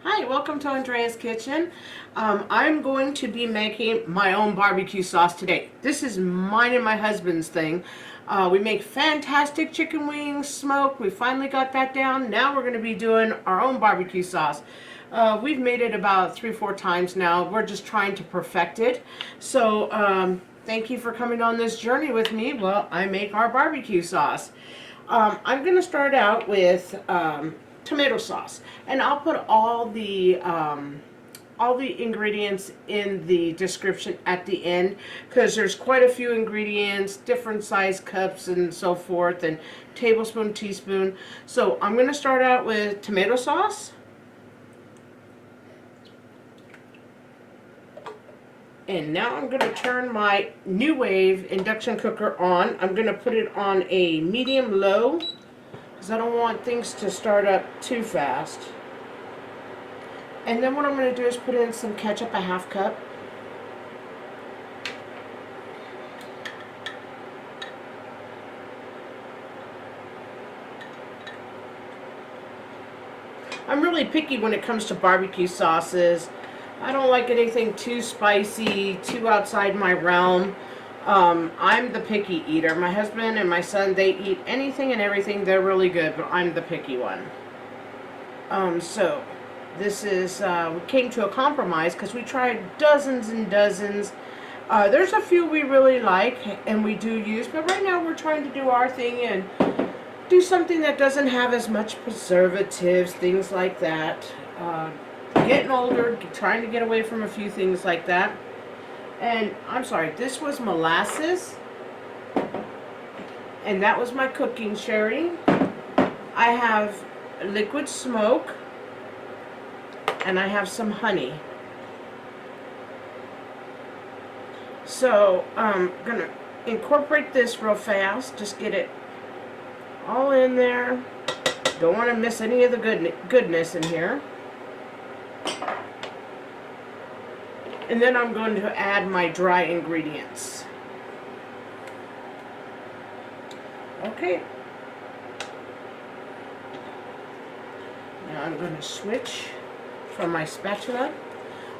Hi, welcome to Andrea's Kitchen. I'm going to be making my own barbecue sauce today. This is mine and my husband's thing. We make fantastic chicken wings, smoke. We finally got that down. Now we're going to be doing our own barbecue sauce. We've made it about 3 or 4 times now. We're just trying to perfect it. So thank you for coming on this journey with me while I make our barbecue sauce. I'm going to start out with tomato sauce, and I'll put all the ingredients in the description at the end, because there's quite a few ingredients, different size cups and so forth, and tablespoon, teaspoon. So I'm going to start out with tomato sauce. And now I'm going to turn my New Wave induction cooker on. I'm going to put it on a medium-low because I don't want things to start up too fast. And then what I'm going to do is put in some ketchup, a half cup. I'm really picky when it comes to barbecue sauces. I don't like anything too spicy, too outside my realm. I'm the picky eater. My husband and my son, they eat anything and everything. They're really good, but I'm the picky one. So this is, we came to a compromise because we tried dozens and dozens. There's a few we really like and we do use, but right now we're trying to do our thing and do something that doesn't have as much preservatives, things like that. Getting older, trying to get away from a few things like that. And I'm sorry, this was molasses, and that was my cooking sherry. I have liquid smoke, and I have some honey. So I'm gonna incorporate this real fast, just get it all in there. Don't want to miss any of the goodness in here. And then I'm going to add my dry ingredients. Okay. Now I'm going to switch from my spatula.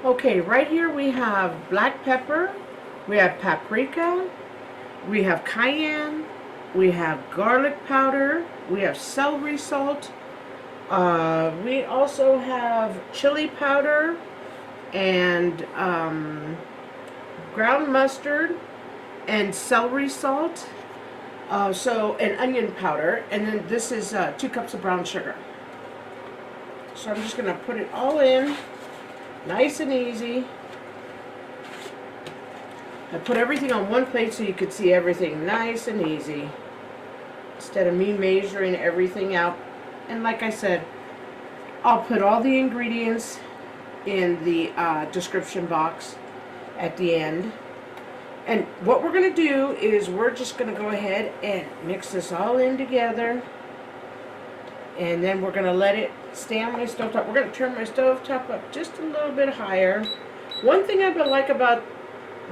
Okay, right here we have black pepper, we have paprika, we have cayenne, we have garlic powder, we have celery salt, we also have chili powder, and ground mustard and celery salt, and onion powder, and then this is 2 cups of brown sugar. So I'm just going to put it all in, nice and easy. I put everything on one plate so you could see everything nice and easy, instead of me measuring everything out. And like I said, I'll put all the ingredients in the description box at the end. And what we're going to do is we're just going to go ahead and mix this all in together, and then we're going to let it stay on my stovetop. We're going to turn my stovetop up just a little bit higher. One thing I like about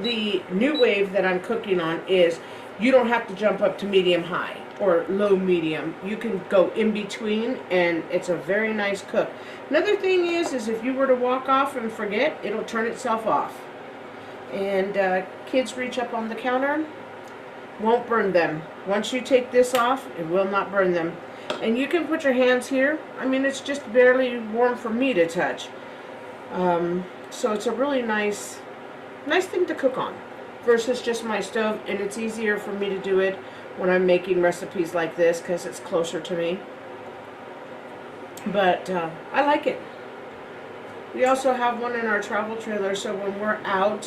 the New Wave that I'm cooking on is you don't have to jump up to medium high or low medium. You can go in between, and it's a very nice cook. Another thing is if you were to walk off and forget, it'll turn itself off. And kids reach up on the counter, won't burn them. Once you take this off, it will not burn them. And you can put your hands here. I mean, it's just barely warm for me to touch. So it's a really nice thing to cook on versus just my stove, and it's easier for me to do it when I'm making recipes like this because it's closer to me. But I like it. We also have one in our travel trailer, so when we're out,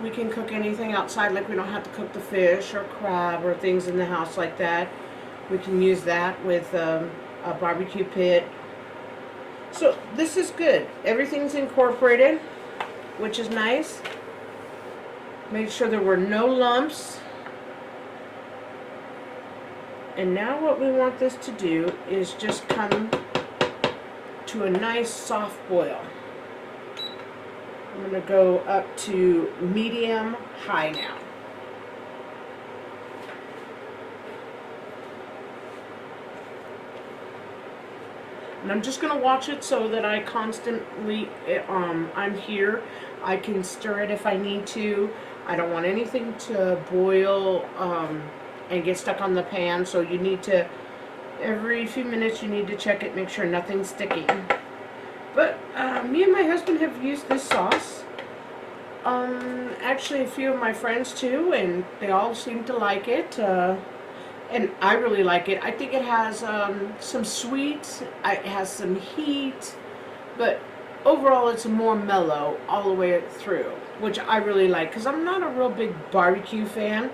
we can cook anything outside. Like, we don't have to cook the fish or crab or things in the house like that. We can use that with a barbecue pit. So this is good. Everything's incorporated, which is nice. Made sure there were no lumps. And now what we want this to do is just come to a nice soft boil. I'm going to go up to medium high now. And I'm just going to watch it so that I constantly, I'm here. I can stir it if I need to. I don't want anything to boil and get stuck on the pan, so you need to, every few minutes you need to check it, make sure nothing's sticking. But me and my husband have used this sauce. Actually a few of my friends too, and they all seem to like it. And I really like it. I think it has some sweet, it has some heat, but overall it's more mellow all the way through, which I really like, because I'm not a real big barbecue fan.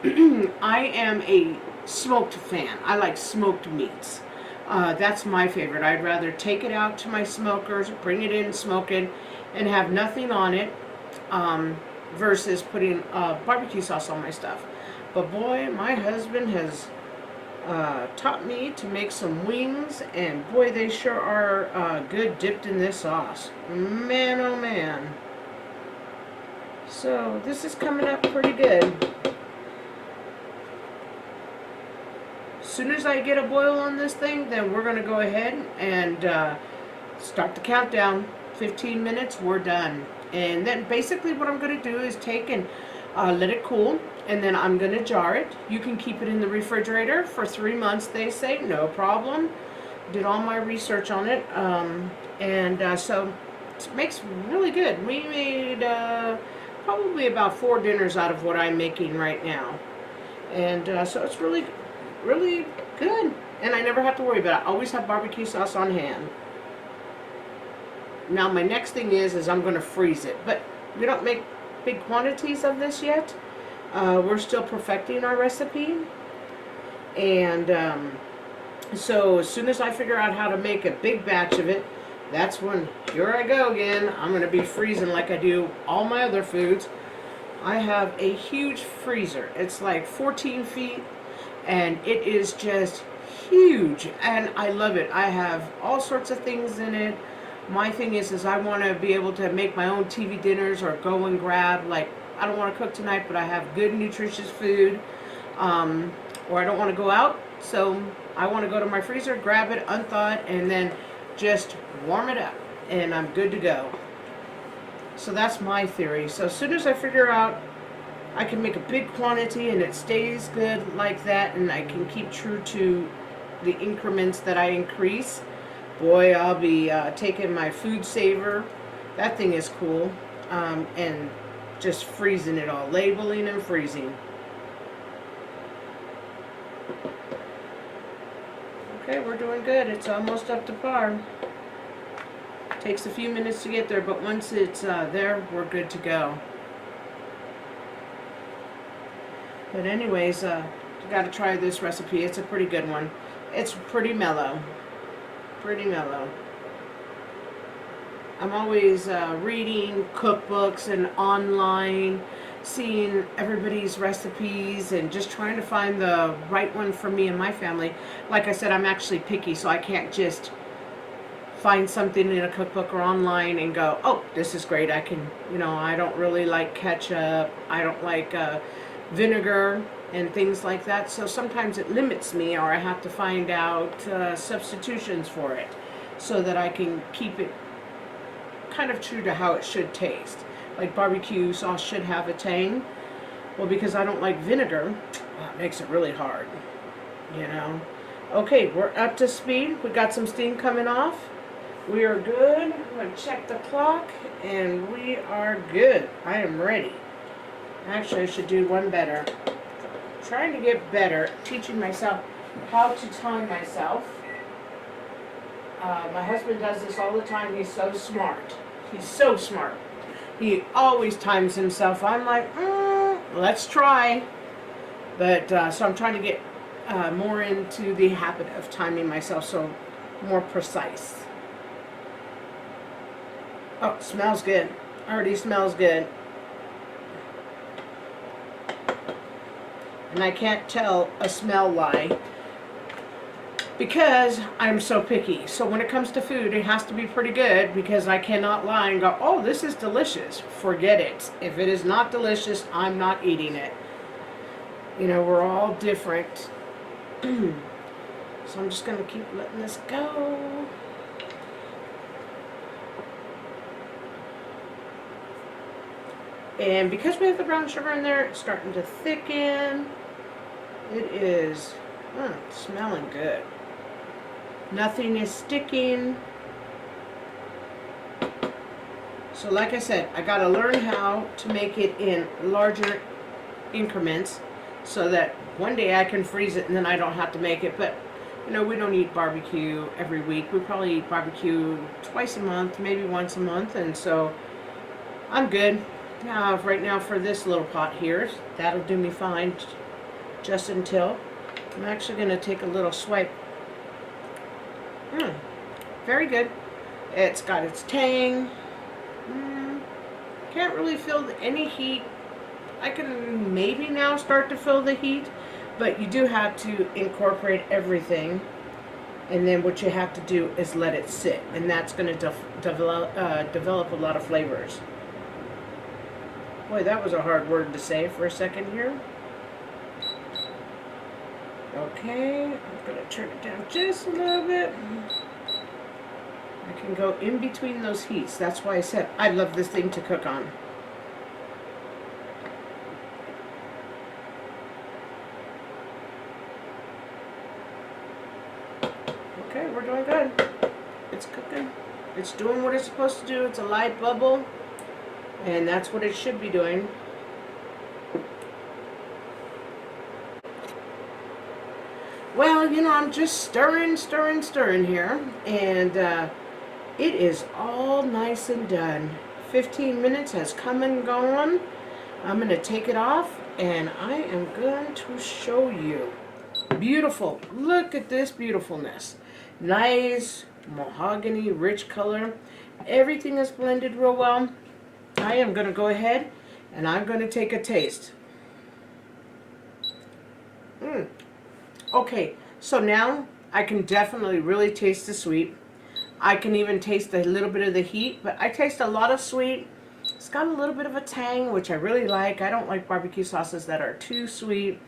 I am a smoked fan. I like smoked meats. That's my favorite. I'd rather take it out to my smokers, bring it in, smoke it, and have nothing on it, versus putting barbecue sauce on my stuff. But boy, my husband has taught me to make some wings, and boy, they sure are good dipped in this sauce. Man, oh man. So this is coming up pretty good. As soon as I get a boil on this thing, then we're going to go ahead and start the countdown. 15 minutes, we're done. And then basically what I'm going to do is take and let it cool, and then I'm going to jar it. You can keep it in the refrigerator for 3 months, they say, no problem. Did all my research on it, so it makes really good. We made probably about 4 dinners out of what I'm making right now. And so it's really good. And I never have to worry about it. I always have barbecue sauce on hand. Now my next thing is I'm going to freeze it. But we don't make big quantities of this yet. We're still perfecting our recipe. And so as soon as I figure out how to make a big batch of it, that's when, here I go again. I'm going to be freezing like I do all my other foods. I have a huge freezer. It's like 14 feet. And it is just huge, and I love it. I have all sorts of things in it. My thing is I want to be able to make my own TV dinners, or go and grab, like, I don't want to cook tonight, but I have good nutritious food, or I don't want to go out, so I want to go to my freezer, grab it, unthaw it, and then just warm it up, and I'm good to go. So that's my theory. So as soon as I figure out I can make a big quantity and it stays good like that, and I can keep true to the increments that I increase, boy, I'll be taking my food saver, that thing is cool, and just freezing it all, labeling and freezing. Okay, we're doing good. It's almost up to par. Takes a few minutes to get there, but once it's there, we're good to go. But anyways, you got to try this recipe. It's a pretty good one. It's pretty mellow. Pretty mellow. I'm always reading cookbooks and online, seeing everybody's recipes, and just trying to find the right one for me and my family. Like I said, I'm actually picky, so I can't just find something in a cookbook or online and go, oh, this is great. I can, I don't really like ketchup. I don't like vinegar and things like that, so sometimes it limits me, or I have to find out substitutions for it so that I can keep it kind of true to how it should taste. Like barbecue sauce should have a tang. Well, because I don't like vinegar, it makes it really hard, Okay, we're up to speed. We got some steam coming off. We are good. I'm going to check the clock, and we are good. I am ready. Actually, I should do one better. I'm trying to get better at teaching myself how to time myself. My husband does this all the time. He's so smart. He's so smart. He always times himself. I'm like, let's try. But so I'm trying to get more into the habit of timing myself, so more precise. Oh, smells good. Already smells good. And I can't tell a smell lie because I'm so picky. So when it comes to food, it has to be pretty good, because I cannot lie and go, oh, this is delicious. Forget it. If it is not delicious, I'm not eating it. We're all different. So I'm just going to keep letting this go. And because we have the brown sugar in there, it's starting to thicken. It is smelling good. Nothing is sticking. So like I said, I gotta learn how to make it in larger increments so that one day I can freeze it and then I don't have to make it. But you know, we don't eat barbecue every week. We probably eat barbecue twice a month, maybe once a month, and so I'm good. Now, right now for this little pot here, that'll do me fine just until. I'm actually going to take a little swipe. Very good. It's got its tang. Can't really feel any heat. I can maybe now start to feel the heat, but you do have to incorporate everything, and then what you have to do is let it sit, and that's going to develop a lot of flavors. Boy, that was a hard word to say for a second here. Okay, I'm going to turn it down just a little bit. I can go in between those heats. That's why I said I love this thing to cook on. Okay, we're doing good. It's cooking. It's doing what it's supposed to do. It's a light bubble, and that's what it should be doing. Well, you know, I'm just stirring here, and it is all nice and done. 15 minutes has come and gone. I'm going to take it off, and I am going to show you. Beautiful. Look at this beautifulness. Nice mahogany rich color. Everything is blended real well. I am going to go ahead and I'm going to take a taste. Okay, so now I can definitely really taste the sweet. I can even taste a little bit of the heat, but I taste a lot of sweet. It's got a little bit of a tang, which I really like. I don't like barbecue sauces that are too sweet.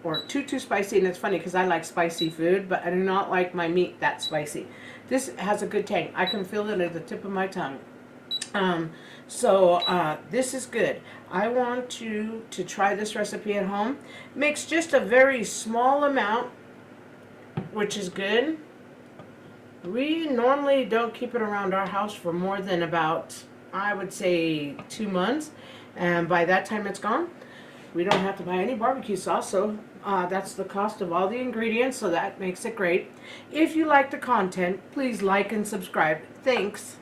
Or too spicy, and it's funny because I like spicy food, but I do not like my meat that spicy. This has a good tang. I can feel it at the tip of my tongue. This is good. I want you to try this recipe at home. Makes just a very small amount, which is good. We normally don't keep it around our house for more than about, I would say, 2 months, and by that time it's gone. We don't have to buy any barbecue sauce, so that's the cost of all the ingredients, so that makes it great. If you like the content, please like and subscribe. Thanks.